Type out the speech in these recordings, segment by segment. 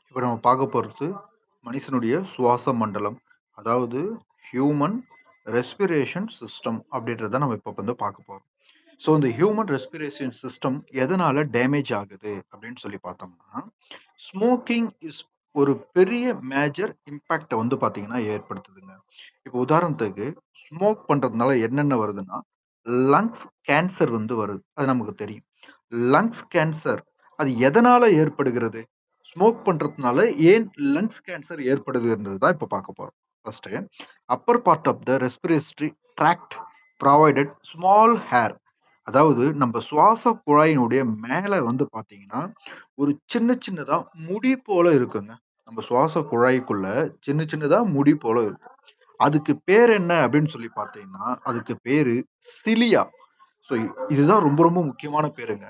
இப்போ நம்ம பார்க்க போகிறது மனுஷனுடைய சுவாச மண்டலம், அதாவது ஹியூமன் ரெஸ்பிரேஷன் சிஸ்டம் அப்படின்றத நம்ம இப்போ வந்து பார்க்க போகிறோம். ஸோ இந்த ஹியூமன் ரெஸ்பிரேஷன் சிஸ்டம் எதனால டேமேஜ் ஆகுது அப்படின்னு சொல்லி பார்த்தோம்னா, ஸ்மோக்கிங் இஸ் ஒரு பெரிய மேஜர் இம்பேக்டை வந்து பார்த்தீங்கன்னா ஏற்படுத்துதுங்க. இப்போ உதாரணத்துக்கு ஸ்மோக் பண்ணுறதுனால என்னென்ன வருதுன்னா, லங்ஸ் கேன்சர் வந்து வருது, அது நமக்கு தெரியும். லங்ஸ் கேன்சர் அது எதனால ஏற்படுகிறது? ஸ்மோக் பண்றதுனால ஏன் லங்ஸ் கேன்சர் ஏற்படுதுன்றது தான் இப்போ பார்க்க போறோம். First, upper part of the respiratory tract provided small hair, அதாவது நம்ம சுவாச குழாயினுடைய மேல வந்து பாத்தீங்கன்னா ஒரு சின்ன சின்னதா முடி போல இருக்குங்க. நம்ம சுவாச குழாய்க்குள்ள சின்ன சின்னதா முடி போல இருக்கும். அதுக்கு பேர் என்ன அப்படின்னு சொல்லி பார்த்தீங்கன்னா, அதுக்கு பேரு சிலியா. ஸோ இதுதான் ரொம்ப ரொம்ப முக்கியமான பேருங்க.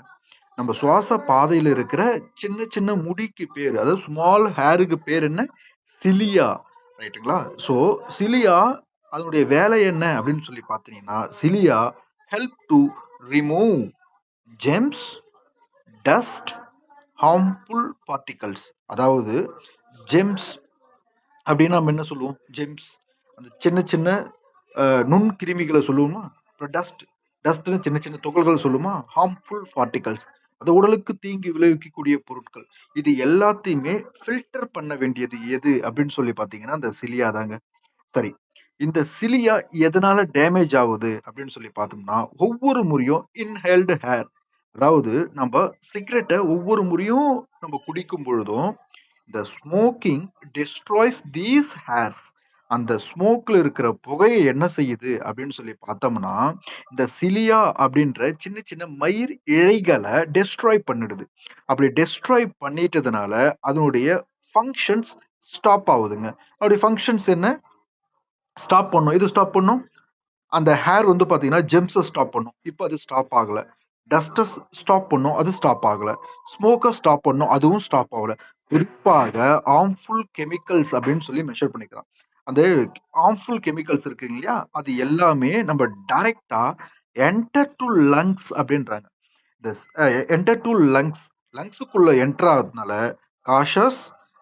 நம்ம சுவாச பாதையில இருக்கிற சின்ன சின்ன முடிக்கு பேரு, அதாவது ஸ்மால் ஹேருக்கு பேர் என்ன? சிலியா. ரைட்டுங்களா? ஸோ சிலியா அதனுடைய வேலை என்ன அப்படின்னு சொல்லி பார்த்தீங்கன்னா, cilia help to remove germs, dust, harmful particles. அதாவது ஜெம்ஸ் அப்படின்னா நம்ம என்ன சொல்லுவோம்? ஜெம்ஸ் அந்த சின்ன சின்ன நுண்கிருமிகளை சொல்லுவோமா? அப்புறம் டஸ்ட்னு சின்ன சின்ன துகள்கள் சொல்லுமா? ஹார்ம்ஃபுல் பார்ட்டிகல்ஸ், அது உடலுக்கு தீங்கு விளைவிக்கக்கூடிய பொருட்கள். இது எல்லாத்தையுமே ஃபில்டர் பண்ண வேண்டியது எது அப்படின்னு சொல்லி பார்த்தீங்கன்னா, அந்த சிலியா தாங்க. சரி, இந்த சிலியா எதனால டேமேஜ் ஆகுது அப்படின்னு சொல்லி பார்த்தோம்னா, ஒவ்வொரு முறையும் இன்ஹேல்டு ஹேர், அதாவது நம்ம சிகரெட்டை ஒவ்வொரு முறையும் நம்ம குடிக்கும் பொழுதும் the smoking destroys these hairs. அந்த ஸ்மோக்ல இருக்கிற புகையை என்ன செய்யுது அப்படின்னு சொல்லி பார்த்தோம்னா, இந்த சிலியா அப்படின்ற சின்ன சின்ன மயிர் இழைகளை டெஸ்ட்ராய் பண்ணிடுது. அப்படி டெஸ்ட்ராய் பண்ணிட்டதுனால அதனுடைய ஃபங்க்ஷன்ஸ் ஸ்டாப் ஆகுதுங்க. அப்படி ஃபங்க்ஷன்ஸ் என்ன? ஸ்டாப் பண்ணும். இது ஸ்டாப் பண்ணும். அந்த ஹேர் வந்து பாத்தீங்கன்னா ஜெம்ஸை ஸ்டாப் பண்ணும். இப்போ அது ஸ்டாப் ஆகல. டஸ்ட்டை ஸ்டாப் பண்ணும், அது ஸ்டாப் ஆகல. ஸ்மோக்கை ஸ்டாப் பண்ணும், அதுவும் ஸ்டாப் ஆகல. குறிப்பாக ஹார்ம்ஃபுல் கெமிக்கல்ஸ் அப்படின்னு சொல்லி மெஷர் பண்ணிக்கலாம். அந்த ஹார்ம்ஃபுல் கெமிக்கல்ஸ் இருக்கு இல்லையா, அது எல்லாமே நம்ம டைரக்டா என்டர் டு லங்ஸ் அப்படின்றாங்க. இந்த என்டர் டு லங்ஸ், லங்ஸுக்குள்ள என்டர் ஆகுறதுனால causes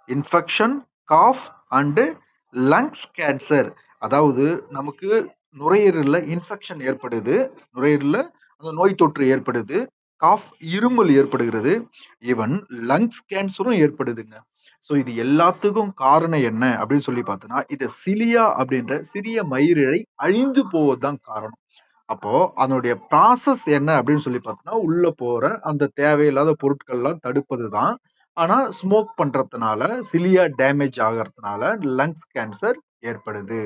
infection, cough and lungs cancer, அதாவது நமக்கு நுரையீரல்ல இன்ஃபெக்ஷன் ஏற்படுது, நுரையீரல்ல அந்த நோய் தொற்று ஏற்படுது, காஃப் இருமல் ஏற்படுகிறது, ஈவன் லங்ஸ் கேன்சரும் ஏற்படுதுங்க. ஸோ இது எல்லாத்துக்கும் காரணம் என்ன அப்படின்னு சொல்லி பார்த்தோன்னா, இது சிலியா அப்படின்ற சிறிய மயிரிழை அழிந்து போவதுதான் காரணம். அப்போ அதனுடைய ப்ராசஸ் என்ன அப்படின்னு சொல்லி பார்த்தோம்னா, உள்ள போற அந்த தேவையில்லாத பொருட்கள்லாம் தடுப்பது தான். ஆனா ஸ்மோக் பண்றதுனால சிலியா டேமேஜ் ஆகறதுனால லங்ஸ் கேன்சர் ஏற்படுது.